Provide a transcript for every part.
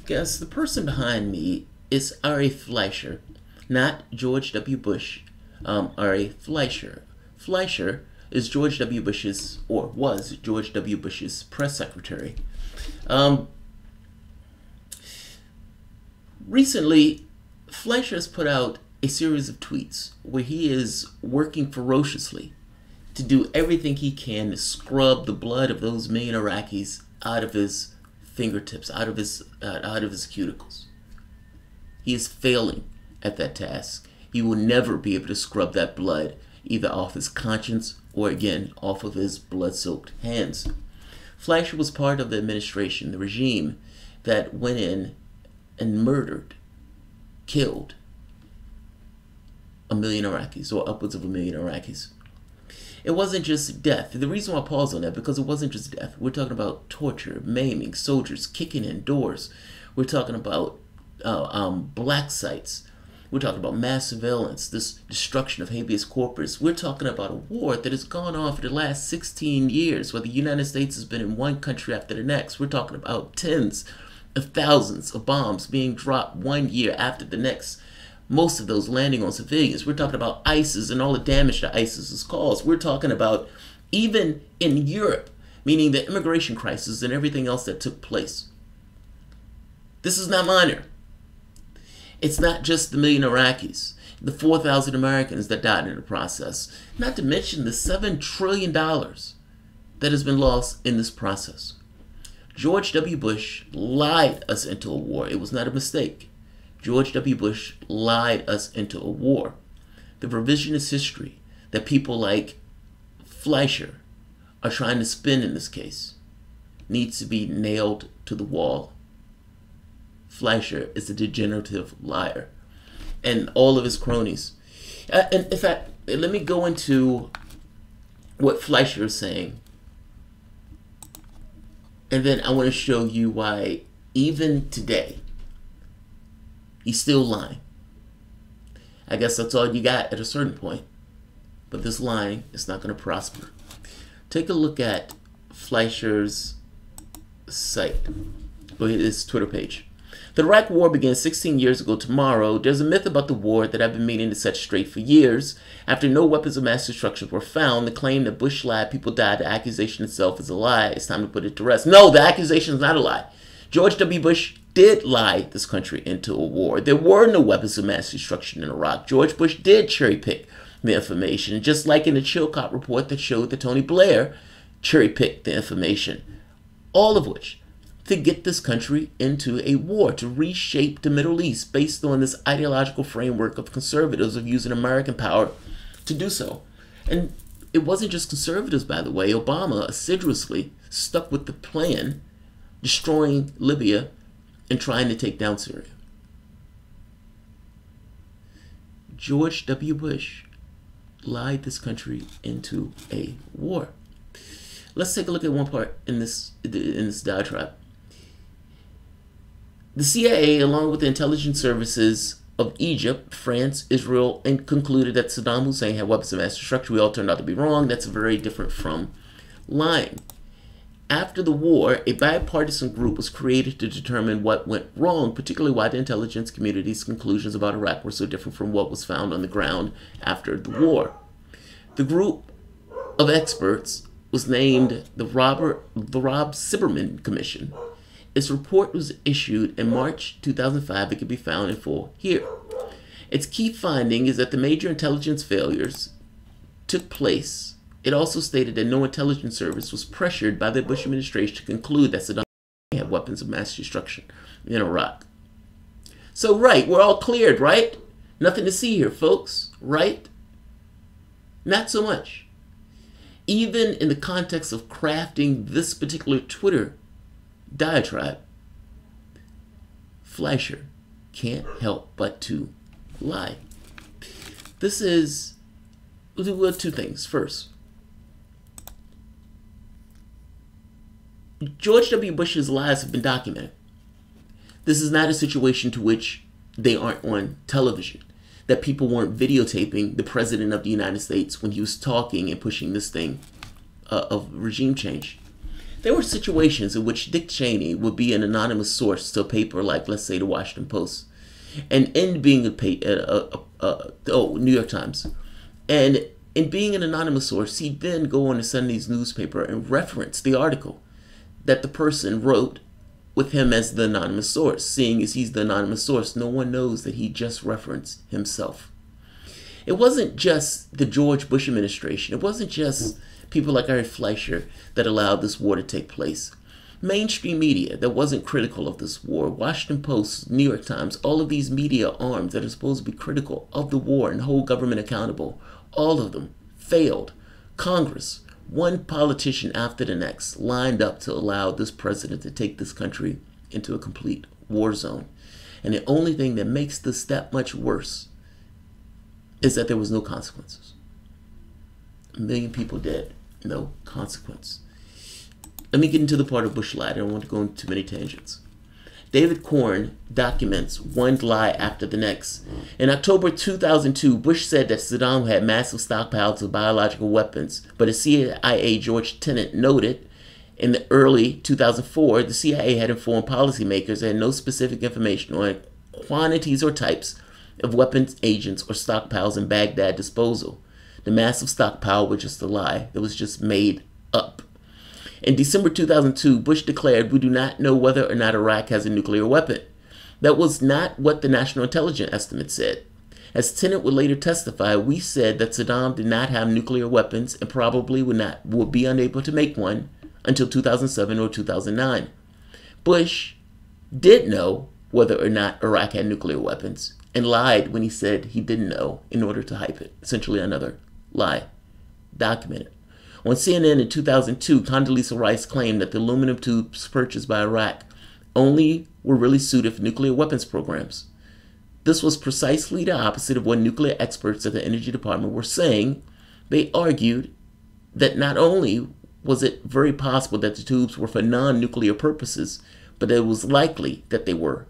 Guess the person behind me is R.A. Fleischer, not George W. Bush. R.A. Fleischer. Fleischer is George W. Bush's, or was George W. Bush's press secretary. Recently, Fleischer has put out a series of tweets where he is working ferociously to do everything he can to scrub the blood of those million Iraqis out of his fingertips, out of his cuticles. He is failing at that task. He will never be able to scrub that blood either off his conscience or, again, off of his blood-soaked hands. Fleischer was part of the administration, the regime that went in and murdered, killed a million Iraqis, or upwards of a million Iraqis. It wasn't just death. The reason why I pause on that, because it wasn't just death. We're talking about torture, maiming, soldiers kicking in doors. We're talking about black sites. We're talking about mass surveillance, this destruction of habeas corpus. We're talking about a war that has gone on for the last 16 years, where the United States has been in one country after the next. We're talking about tens of thousands of bombs being dropped 1 year after the next. Most of those landing on civilians. We're talking about ISIS and all the damage that ISIS has caused. We're talking about, even in Europe, meaning the immigration crisis and everything else that took place. This is not minor. It's not just the million Iraqis, the 4,000 Americans that died in the process, not to mention the $7 trillion that has been lost in this process. George W. Bush lied us into a war. It was not a mistake. George W. Bush lied us into a war. The revisionist history that people like Fleischer are trying to spin in this case needs to be nailed to the wall. Fleischer is a degenerative liar, and all of his cronies. And in fact, let me go into what Fleischer is saying, and then I want to show you why even today he's still lying. I guess that's all you got at a certain point. But this lying is not going to prosper. Take a look at Fleischer's site, or his Twitter page. The Iraq War began 16 years ago tomorrow. There's a myth about the war that I've been meaning to set straight for years. After no weapons of mass destruction were found, the claim that Bush lied, people died, the accusation itself is a lie. It's time to put it to rest. No, the accusation is not a lie. George W. Bush did lie this country into a war. There were no weapons of mass destruction in Iraq. George Bush did cherry pick the information, just like in the Chilcot report that showed that Tony Blair cherry picked the information. All of which to get this country into a war, to reshape the Middle East based on this ideological framework of conservatives of using American power to do so. And it wasn't just conservatives, by the way. Obama assiduously stuck with the plan, destroying Libya and trying to take down Syria. George W. Bush lied this country into a war. Let's take a look at one part in this diatribe. The CIA, along with the intelligence services of Egypt, France, Israel, and concluded that Saddam Hussein had weapons of mass destruction. We all turned out to be wrong. That's very different from lying. After the war, a bipartisan group was created to determine what went wrong, particularly why the intelligence community's conclusions about Iraq were so different from what was found on the ground after the war. The group of experts was named the Rob Silberman Commission. Its report was issued in March 2005. It can be found in full here. Its key finding is that the major intelligence failures took place. It also stated that no intelligence service was pressured by the Bush administration to conclude that Saddam Hussein had weapons of mass destruction in Iraq. So, right, we're all cleared, right? Nothing to see here, folks, right? Not so much. Even in the context of crafting this particular Twitter diatribe, Fleischer can't help but to lie. This is, we'll do two things. First, George W. Bush's lies have been documented. This is not a situation to which they aren't on television, that people weren't videotaping the President of the United States when he was talking and pushing this thing of regime change. There were situations in which Dick Cheney would be an anonymous source to a paper like, let's say, the Washington Post, and in being New York Times, and in being an anonymous source, he'd then go on to Sunday's newspaper and reference the article that the person wrote with him as the anonymous source. Seeing as he's the anonymous source, no one knows that he just referenced himself. It wasn't just the George Bush administration. It wasn't just people like Fleischer that allowed this war to take place. Mainstream media that wasn't critical of this war, Washington Post, New York Times, all of these media arms that are supposed to be critical of the war and hold government accountable, all of them failed. Congress, one politician after the next, lined up to allow this president to take this country into a complete war zone. And the only thing that makes this that much worse is that there was no consequences. 1 million people dead, no consequence. Let me get into the part of Bush lied. I don't want to go into too many tangents. David Corn documents one lie after the next. In October 2002, Bush said that Saddam had massive stockpiles of biological weapons, but a CIA George Tenet noted in the early 2004, the CIA had informed policymakers and had no specific information on quantities or types of weapons, agents, or stockpiles in Baghdad disposal. The massive stockpile was just a lie that was just made up. In December 2002, Bush declared, "We do not know whether or not Iraq has a nuclear weapon." That was not what the National Intelligence Estimate said. As Tenet would later testify, we said that Saddam did not have nuclear weapons and probably would be unable to make one until 2007 or 2009. Bush did know whether or not Iraq had nuclear weapons and lied when he said he didn't know in order to hype it. Essentially another lie. Documented. On CNN in 2002, Condoleezza Rice claimed that the aluminum tubes purchased by Iraq only were really suited for nuclear weapons programs. This was precisely the opposite of what nuclear experts at the Energy Department were saying. They argued that not only was it very possible that the tubes were for non-nuclear purposes, but it was likely that they were.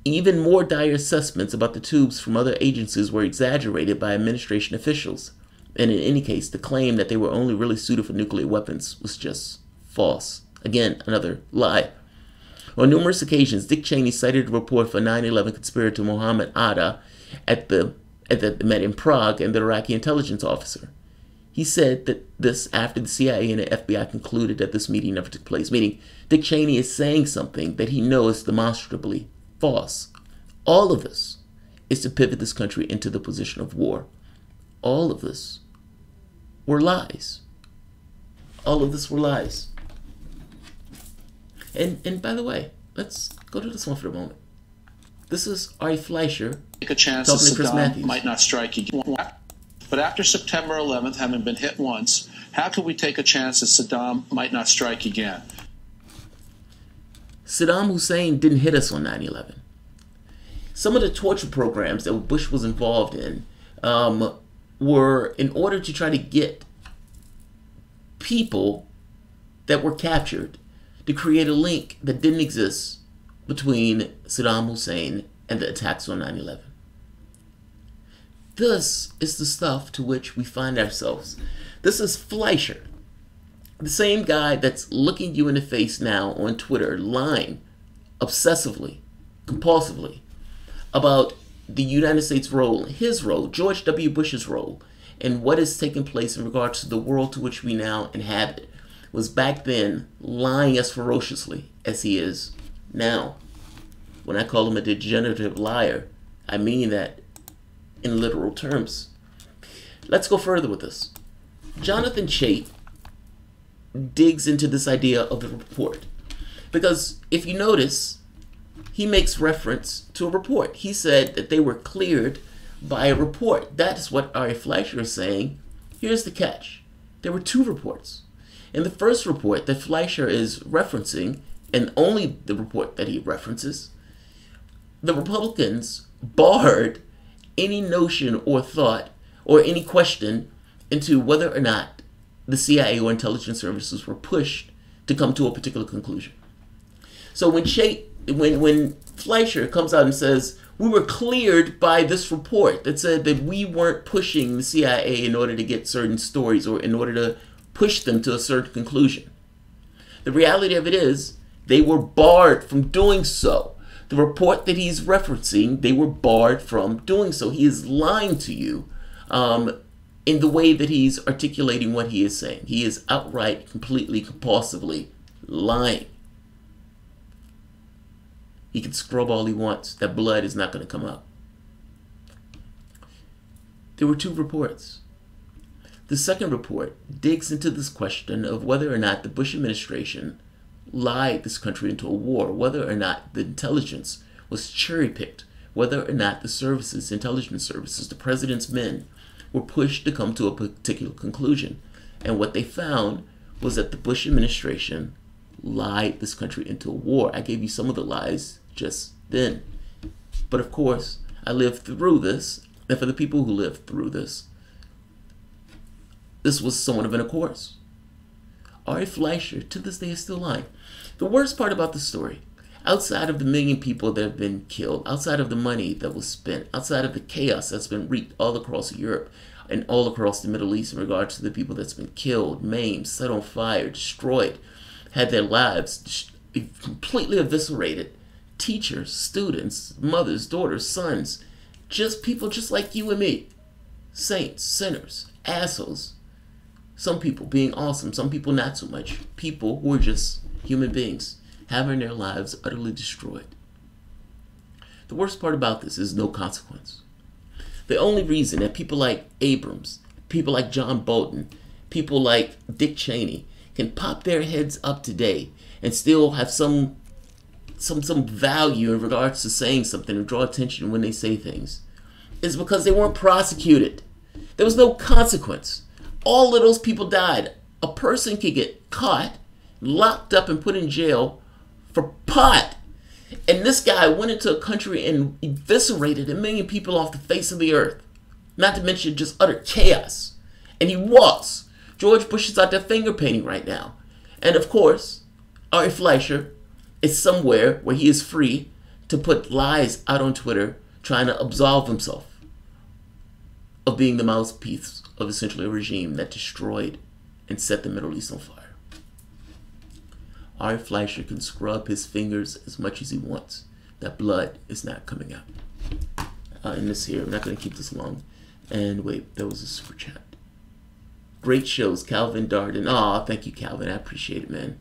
Even more dire assessments about the tubes from other agencies were exaggerated by administration officials. And in any case, the claim that they were only really suited for nuclear weapons was just false. Again, another lie. On numerous occasions, Dick Cheney cited a report for 9/11 conspirator Mohammed Atta that met in Prague and the Iraqi intelligence officer. He said that this after the CIA and the FBI concluded that this meeting never took place, meaning Dick Cheney is saying something that he knows is demonstrably false. All of this is to pivot this country into the position of war. All of this were lies. All of this were lies. And by the way, let's go to this one for a moment. This is Ari Fleischer take a chance that Saddam might not strike again. But after September 11th, having been hit once, how can we take a chance that Saddam might not strike again? Saddam Hussein didn't hit us on 9/11. Some of the torture programs that Bush was involved in were in order to try to get people that were captured to create a link that didn't exist between Saddam Hussein and the attacks on 9/11. This is the stuff to which we find ourselves. This is Fleischer, the same guy that's looking you in the face now on Twitter, lying obsessively, compulsively about the United States' role, his role, George W. Bush's role, and what is taking place in regards to the world to which we now inhabit, was back then lying as ferociously as he is now. When I call him a degenerative liar, I mean that in literal terms. Let's go further with this. Jonathan Chait digs into this idea of the report, because if you notice, he makes reference to a report. He said that they were cleared by a report. That's what Ari Fleischer is saying. Here's the catch. There were two reports. In the first report that Fleischer is referencing, and only the report that he references, the Republicans barred any notion or thought or any question into whether or not the CIA or intelligence services were pushed to come to a particular conclusion. So when Fleischer comes out and says, we were cleared by this report that said that we weren't pushing the CIA in order to get certain stories or in order to push them to a certain conclusion. The reality of it is they were barred from doing so. The report that he's referencing, they were barred from doing so. He is lying to you in the way that he's articulating what he is saying. He is outright, completely, compulsively lying. He can scrub all he wants. That blood is not going to come out. There were 2 reports. The second report digs into this question of whether or not the Bush administration lied this country into a war, whether or not the intelligence was cherry-picked, whether or not the services, intelligence services, the president's men, were pushed to come to a particular conclusion. And what they found was that the Bush administration lied this country into a war. I gave you some of the lies just then. But of course, I lived through this, and for the people who lived through this, this was somewhat of an of course. Ari Fleischer, to this day, is still lying. The worst part about the story, outside of the 1 million people that have been killed, outside of the money that was spent, outside of the chaos that's been wreaked all across Europe and all across the Middle East in regards to the people that's been killed, maimed, set on fire, destroyed, had their lives completely eviscerated, teachers, students, mothers, daughters, sons, just people just like you and me, saints, sinners, assholes, some people being awesome, some people not so much, people who are just human beings having their lives utterly destroyed. The worst part about this is no consequence. The only reason that people like Abrams, people like John Bolton, people like Dick Cheney can pop their heads up today and still have some value in regards to saying something and draw attention when they say things is because they weren't prosecuted. There was no consequence. All of those people died. A person could get caught, locked up, and put in jail for pot. And this guy went into a country and eviscerated 1 million people off the face of the earth. Not to mention just utter chaos. And he walks. George Bush is out there finger painting right now. And of course, Ari Fleischer is somewhere where he is free to put lies out on Twitter, trying to absolve himself of being the mouthpiece of essentially a regime that destroyed and set the Middle East on fire. Ari Fleischer can scrub his fingers as much as he wants. That blood is not coming out. In this here, I'm not going to keep this long. And wait, there was a super chat. Great shows, Calvin Darden. Aw, thank you, Calvin. I appreciate it, man.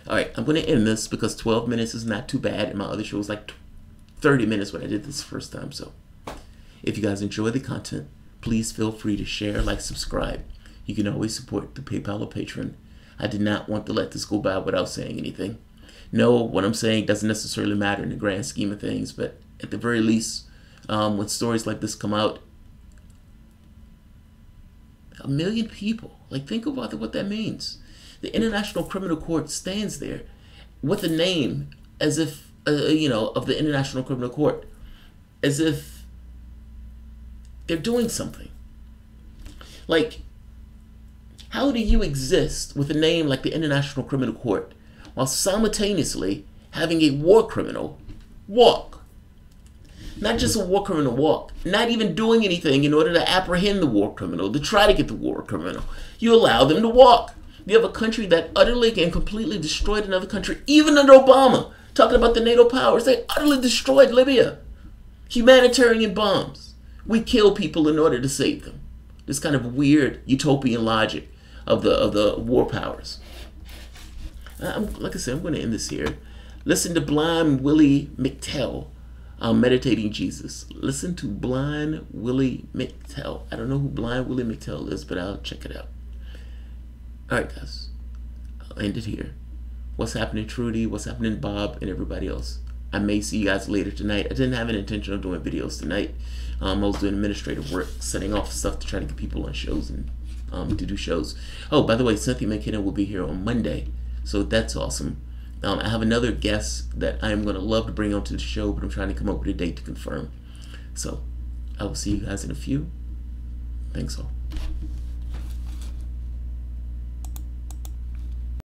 All right, I'm going to end this because 12 minutes is not too bad. And my other show was like 30 minutes when I did this the first time. So if you guys enjoy the content, please feel free to share, like, subscribe. You can always support the PayPal or Patreon. I did not want to let this go by without saying anything. No, what I'm saying doesn't necessarily matter in the grand scheme of things, but at the very least, when stories like this come out, 1 million people, like, think about what that means. The International Criminal Court stands there with a name as if, of the International Criminal Court, as if they're doing something. Like, how do you exist with a name like the International Criminal Court while simultaneously having a war criminal walk? Not just a war criminal walk, not even doing anything in order to apprehend the war criminal, to try to get the war criminal. You allow them to walk. You have a country that utterly and completely destroyed another country, even under Obama. Talking about the NATO powers, they utterly destroyed Libya. Humanitarian bombs. We kill people in order to save them. This kind of weird utopian logic of the war powers. Like I said, I'm going to end this here. Listen to Blind Willie McTell, Meditating Jesus. Listen to Blind Willie McTell. I don't know who Blind Willie McTell is, but I'll check it out. All right, guys. I'll end it here. What's happening, Trudy? What's happening, Bob, and everybody else? I may see you guys later tonight. I didn't have an intention of doing videos tonight. I was doing administrative work, setting off stuff to try to get people on shows and to do shows. Oh, by the way, Cynthia McKinnon will be here on Monday, so that's awesome. I have another guest that I am going to love to bring onto the show, but I'm trying to come up with a date to confirm. So I will see you guys in a few. Thanks all.